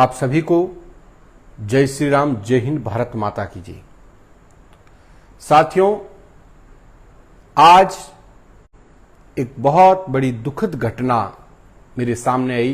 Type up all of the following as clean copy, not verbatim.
आप सभी को जय श्री राम, जय हिंद, भारत माता की जय। साथियों, आज एक बहुत बड़ी दुखद घटना मेरे सामने आई।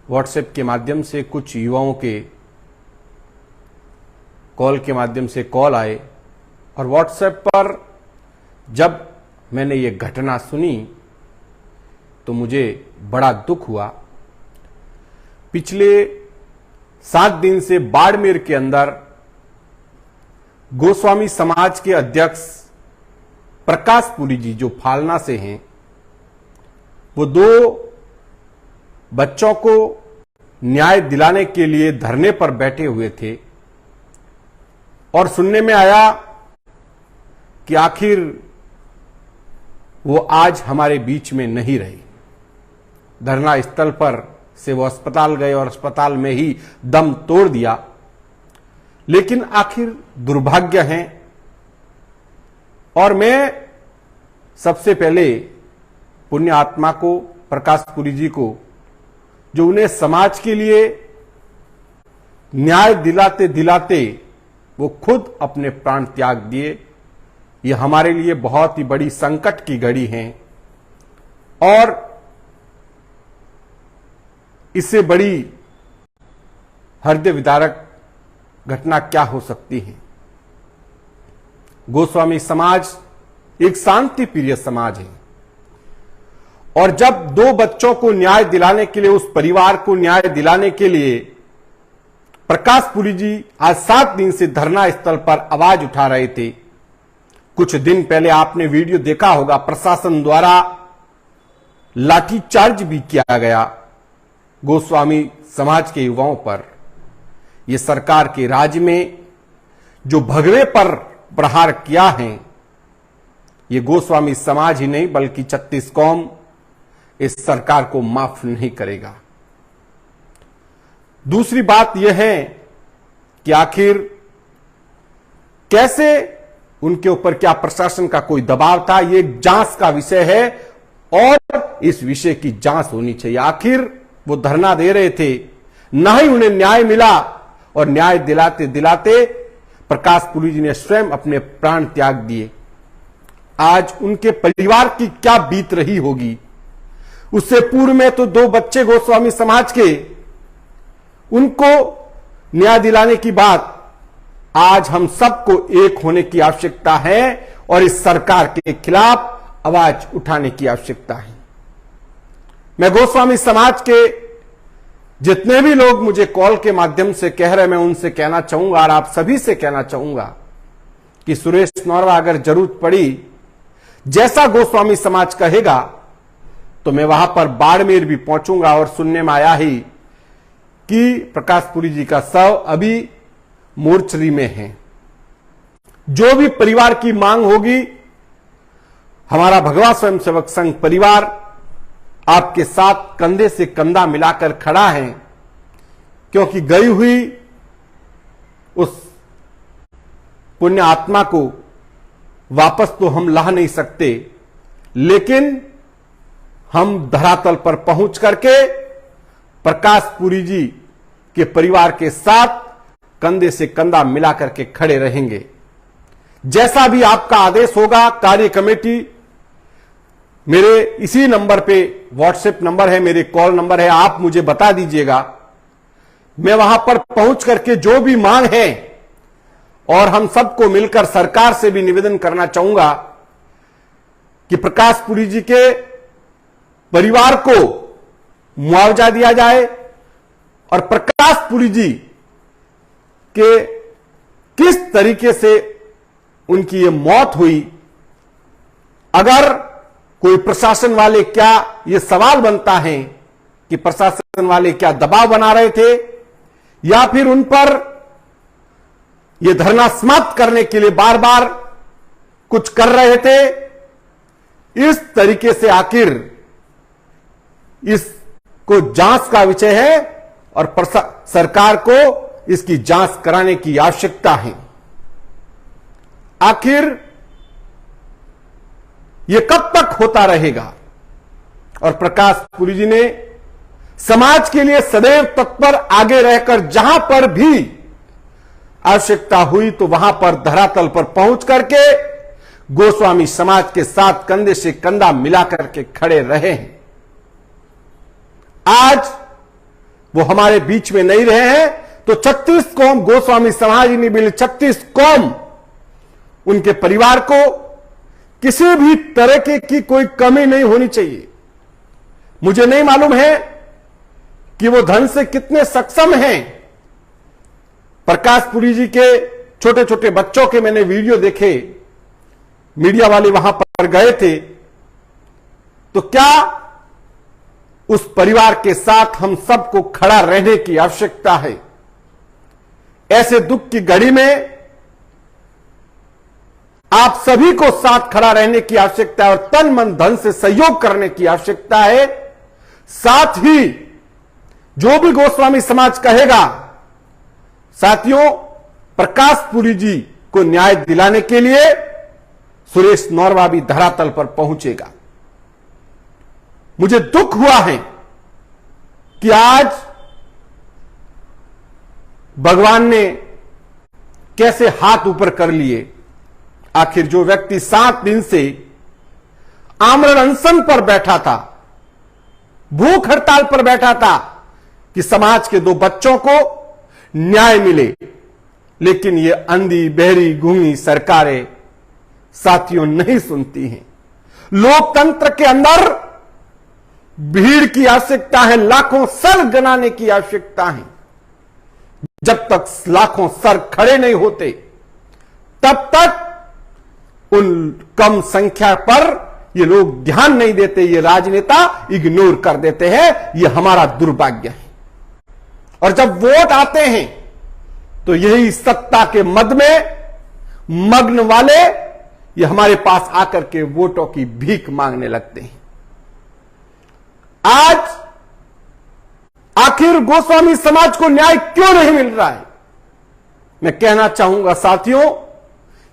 व्हाट्सएप के माध्यम से कुछ युवाओं के कॉल के माध्यम से कॉल आए और व्हाट्सएप पर जब मैंने ये घटना सुनी तो मुझे बड़ा दुख हुआ। पिछले 7 दिन से बाड़मेर के अंदर गोस्वामी समाज के अध्यक्ष प्रकाशपुरी जी, जो फालना से हैं, वो 2 बच्चों को न्याय दिलाने के लिए धरने पर बैठे हुए थे और सुनने में आया कि आखिर वो आज हमारे बीच में नहीं रहे। धरना स्थल पर से वो अस्पताल गए और अस्पताल में ही दम तोड़ दिया। लेकिन आखिर दुर्भाग्य है। और मैं सबसे पहले पुण्य आत्मा को, प्रकाशपुरी जी को, जो उन्हें समाज के लिए न्याय दिलाते दिलाते वो खुद अपने प्राण त्याग दिए, ये हमारे लिए बहुत ही बड़ी संकट की घड़ी है। और इससे बड़ी हृदय विदारक घटना क्या हो सकती है। गोस्वामी समाज एक शांति प्रिय समाज है और जब 2 बच्चों को न्याय दिलाने के लिए, उस परिवार को न्याय दिलाने के लिए प्रकाशपुरी जी आज 7 दिन से धरना स्थल पर आवाज उठा रहे थे। कुछ दिन पहले आपने वीडियो देखा होगा, प्रशासन द्वारा लाठीचार्ज भी किया गया गोस्वामी समाज के युवाओं पर। यह सरकार के राज में जो भगवे पर प्रहार किया है, ये गोस्वामी समाज ही नहीं बल्कि 36 कौम इस सरकार को माफ नहीं करेगा। दूसरी बात यह है कि आखिर कैसे उनके ऊपर क्या प्रशासन का कोई दबाव था, यह जांच का विषय है और इस विषय की जांच होनी चाहिए। आखिर वो धरना दे रहे थे, ना ही उन्हें न्याय मिला और न्याय दिलाते दिलाते प्रकाशपुरी जी ने स्वयं अपने प्राण त्याग दिए। आज उनके परिवार की क्या बीत रही होगी। उससे पूर्व में तो 2 बच्चे गोस्वामी समाज के, उनको न्याय दिलाने की बात आज हम सबको एक होने की आवश्यकता है और इस सरकार के खिलाफ आवाज उठाने की आवश्यकता है। मैं गोस्वामी समाज के जितने भी लोग मुझे कॉल के माध्यम से कह रहे, मैं उनसे कहना चाहूंगा और आप सभी से कहना चाहूंगा कि सुरेश नौरवा अगर जरूरत पड़ी, जैसा गोस्वामी समाज कहेगा, तो मैं वहां पर बाड़मेर भी पहुंचूंगा। और सुनने में आया ही कि प्रकाशपुरी जी का शव अभी मोर्चरी में है। जो भी परिवार की मांग होगी, हमारा भगवा स्वयंसेवक संघ परिवार आपके साथ कंधे से कंधा मिलाकर खड़ा है, क्योंकि गई हुई उस पुण्य आत्मा को वापस तो हम ला नहीं सकते, लेकिन हम धरातल पर पहुंच करके प्रकाशपुरी जी के परिवार के साथ कंधे से कंधा मिला करके खड़े रहेंगे। जैसा भी आपका आदेश होगा, कार्य कमेटी, मेरे इसी नंबर पे व्हाट्सएप नंबर है, मेरे कॉल नंबर है, आप मुझे बता दीजिएगा। मैं वहां पर पहुंच करके जो भी मांग है, और हम सबको मिलकर सरकार से भी निवेदन करना चाहूंगा कि प्रकाशपुरी जी के परिवार को मुआवजा दिया जाए और प्रकाशपुरी जी के किस तरीके से उनकी ये मौत हुई, अगर कोई प्रशासन वाले, क्या ये सवाल बनता है कि प्रशासन वाले क्या दबाव बना रहे थे या फिर उन पर ये धरना समाप्त करने के लिए बार बार कुछ कर रहे थे। इस तरीके से आखिर इसको जांच का विषय है और सरकार को इसकी जांच कराने की आवश्यकता है। आखिर ये कब तक होता रहेगा। और प्रकाशपुरी जी ने समाज के लिए सदैव तत्पर आगे रहकर जहां पर भी आवश्यकता हुई तो वहां पर धरातल पर पहुंच करके गोस्वामी समाज के साथ कंधे से कंधा मिलाकर के खड़े रहे हैं। आज वो हमारे बीच में नहीं रहे हैं तो 36 कौम गोस्वामी समाज ही नहीं मिले, 36 कौम उनके परिवार को किसी भी तरह की कोई कमी नहीं होनी चाहिए। मुझे नहीं मालूम है कि वो धन से कितने सक्षम हैं। प्रकाशपुरी जी के छोटे छोटे बच्चों के मैंने वीडियो देखे, मीडिया वाले वहां पर गए थे, तो क्या उस परिवार के साथ हम सबको खड़ा रहने की आवश्यकता है। ऐसे दुख की घड़ी में आप सभी को साथ खड़ा रहने की आवश्यकता है और तन मन धन से सहयोग करने की आवश्यकता है। साथ ही जो भी गोस्वामी समाज कहेगा, साथियों, प्रकाशपुरी जी को न्याय दिलाने के लिए सुरेश नौरवा भी धरातल पर पहुंचेगा। मुझे दुख हुआ है कि आज भगवान ने कैसे हाथ ऊपर कर लिए। आखिर जो व्यक्ति 7 दिन से आमरण अनशन पर बैठा था, भूख हड़ताल पर बैठा था कि समाज के 2 बच्चों को न्याय मिले, लेकिन ये अंधी बहरी गूंगी सरकारें साथियों नहीं सुनती हैं। लोकतंत्र के अंदर भीड़ की आवश्यकता है, लाखों सर गनाने की आवश्यकता है। जब तक लाखों सर खड़े नहीं होते तब तक उन कम संख्या पर ये लोग ध्यान नहीं देते, ये राजनेता इग्नोर कर देते हैं। ये हमारा दुर्भाग्य है। और जब वोट आते हैं तो यही सत्ता के मद में मग्न वाले ये हमारे पास आकर के वोटों की भीख मांगने लगते हैं। आज आखिर गोस्वामी समाज को न्याय क्यों नहीं मिल रहा है? मैं कहना चाहूंगा साथियों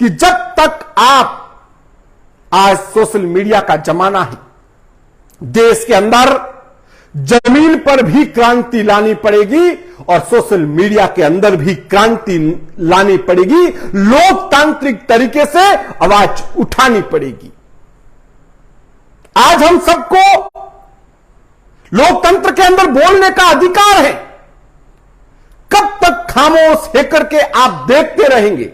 कि जब तक आप, आज सोशल मीडिया का जमाना है, देश के अंदर जमीन पर भी क्रांति लानी पड़ेगी और सोशल मीडिया के अंदर भी क्रांति लानी पड़ेगी। लोकतांत्रिक तरीके से आवाज उठानी पड़ेगी। आज हम सबको लोकतंत्र के अंदर बोलने का अधिकार है। कब तक खामोश होकर के आप देखते रहेंगे?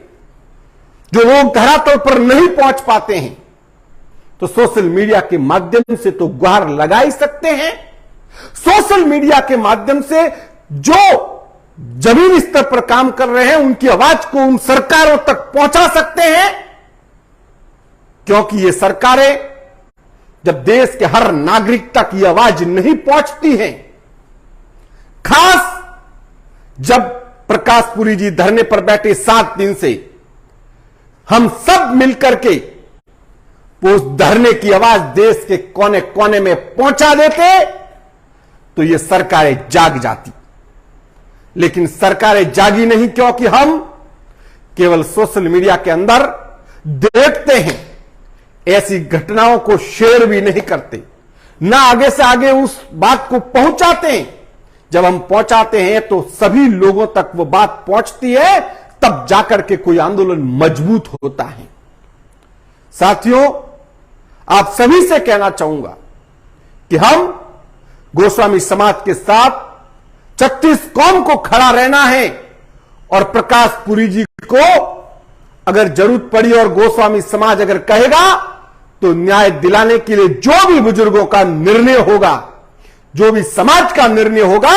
जो लोग धरातल पर नहीं पहुंच पाते हैं तो सोशल मीडिया के माध्यम से तो गुहार लगा ही सकते हैं। सोशल मीडिया के माध्यम से जो जमीन स्तर पर काम कर रहे हैं उनकी आवाज को उन सरकारों तक पहुंचा सकते हैं, क्योंकि ये सरकारें जब देश के हर नागरिक तक ये आवाज नहीं पहुंचती हैं, खास जब प्रकाशपुरी जी धरने पर बैठे 7 दिन से हम सब मिलकर के उस धरने की आवाज देश के कोने कोने में पहुंचा देते तो ये सरकारें जाग जाती। लेकिन सरकारें जागी नहीं, क्योंकि हम केवल सोशल मीडिया के अंदर देखते हैं, ऐसी घटनाओं को शेयर भी नहीं करते, ना आगे से आगे उस बात को पहुंचाते हैं। जब हम पहुंचाते हैं तो सभी लोगों तक वो बात पहुंचती है, तब जाकर के कोई आंदोलन मजबूत होता है। साथियों, आप सभी से कहना चाहूंगा कि हम गोस्वामी समाज के साथ 36 कौम को खड़ा रहना है और प्रकाशपुरी जी को अगर जरूरत पड़ी और गोस्वामी समाज अगर कहेगा तो न्याय दिलाने के लिए जो भी बुजुर्गों का निर्णय होगा, जो भी समाज का निर्णय होगा,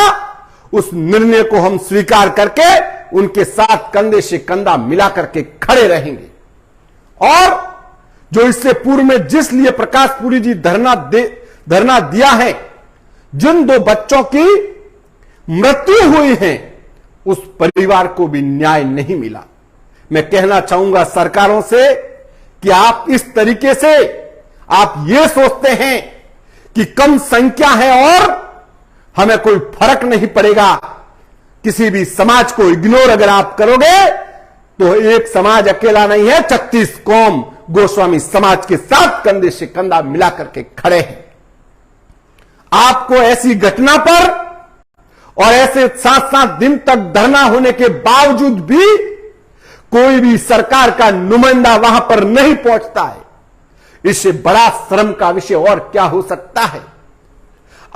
उस निर्णय को हम स्वीकार करके उनके साथ कंधे से कंधा मिला करके खड़े रहेंगे। और जो इससे पूर्व में जिस लिए प्रकाशपुरी जी धरना दिया है, जिन 2 बच्चों की मृत्यु हुई है, उस परिवार को भी न्याय नहीं मिला। मैं कहना चाहूंगा सरकारों से कि आप इस तरीके से आप ये सोचते हैं कि कम संख्या है और हमें कोई फर्क नहीं पड़ेगा। किसी भी समाज को इग्नोर अगर आप करोगे तो एक समाज अकेला नहीं है, 36 कौम गोस्वामी समाज के साथ कंधे से कंधा मिलाकर के खड़े हैं। आपको ऐसी घटना पर और ऐसे 7-7 दिन तक धरना होने के बावजूद भी कोई भी सरकार का नुमाइंदा वहां पर नहीं पहुंचता है। इससे बड़ा शर्म का विषय और क्या हो सकता है।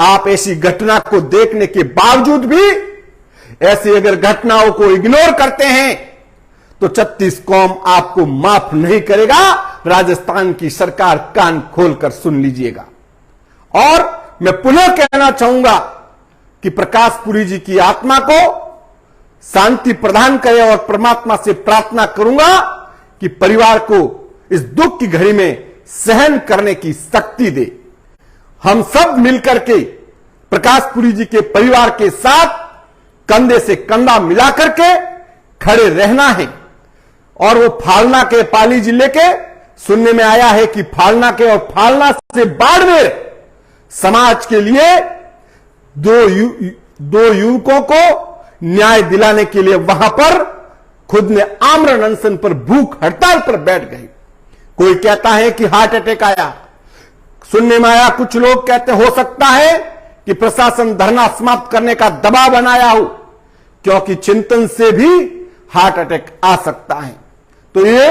आप ऐसी घटना को देखने के बावजूद भी ऐसी अगर घटनाओं को इग्नोर करते हैं तो 36 कौम आपको माफ नहीं करेगा। राजस्थान की सरकार कान खोलकर सुन लीजिएगा। और मैं पुनः कहना चाहूंगा कि प्रकाश पुरी जी की आत्मा को शांति प्रदान करे और परमात्मा से प्रार्थना करूंगा कि परिवार को इस दुख की घड़ी में सहन करने की शक्ति दे। हम सब मिलकर के प्रकाश पुरी जी के परिवार के साथ कंधे से कंधा मिलाकर के खड़े रहना है। और वो फालना के पाली जिले के सुनने में आया है कि फालना के और फालना से बाड़मेर समाज के लिए दो युवकों को न्याय दिलाने के लिए वहां पर खुद ने आमरण अनशन पर भूख हड़ताल पर बैठ गए। कोई कहता है कि हार्ट अटैक आया, सुनने में आया कुछ लोग कहते हो सकता है कि प्रशासन धरना समाप्त करने का दबाव बनाया हो, क्योंकि चिंतन से भी हार्ट अटैक आ सकता है। तो ये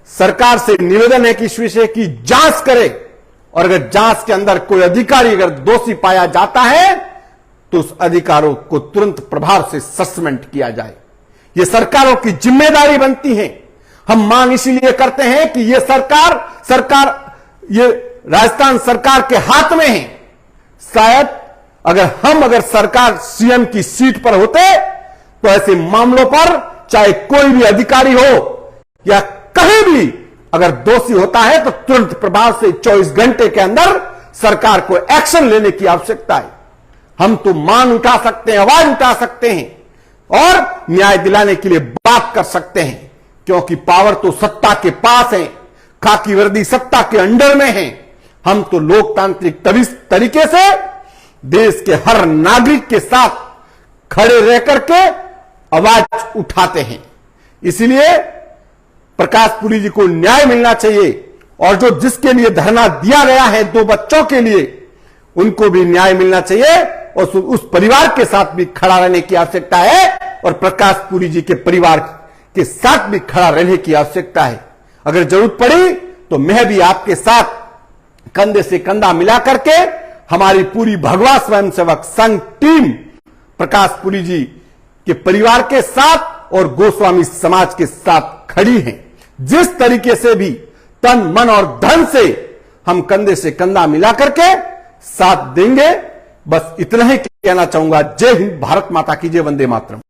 सरकार से निवेदन है कि इस विषय की जांच करे और अगर जांच के अंदर कोई अधिकारी अगर दोषी पाया जाता है तो उस अधिकारों को तुरंत प्रभाव से सस्पेंड किया जाए। ये सरकारों की जिम्मेदारी बनती है। हम मांग इसीलिए करते हैं कि ये सरकार ये राजस्थान सरकार के हाथ में है। शायद अगर सरकार सीएम की सीट पर होते तो ऐसे मामलों पर चाहे कोई भी अधिकारी हो या कहीं भी अगर दोषी होता है तो तुरंत प्रभाव से 24 घंटे के अंदर सरकार को एक्शन लेने की आवश्यकता है। हम तो मांग उठा सकते हैं, आवाज उठा सकते हैं और न्याय दिलाने के लिए बात कर सकते हैं, क्योंकि पावर तो सत्ता के पास है, खाकी वर्दी सत्ता के अंडर में है। हम तो लोकतांत्रिक तरीके से देश के हर नागरिक के साथ खड़े रह करके आवाज उठाते हैं। इसलिए प्रकाश पुरी जी को न्याय मिलना चाहिए और जो जिसके लिए धरना दिया गया है 2 बच्चों के लिए, उनको भी न्याय मिलना चाहिए और उस परिवार के साथ भी खड़ा रहने की आवश्यकता है और प्रकाश पुरी जी के परिवार के साथ भी खड़ा रहने की आवश्यकता है। अगर जरूरत पड़ी तो मैं भी आपके साथ कंधे से कंधा मिला करके हमारी पूरी भगवा स्वयंसेवक संघ टीम प्रकाश पुरी जी के परिवार के साथ और गोस्वामी समाज के साथ खड़ी है। जिस तरीके से भी तन मन और धन से हम कंधे से कंधा मिला करके साथ देंगे। बस इतना ही कहना चाहूंगा। जय हिंद, भारत माता की जय, वंदे मातरम।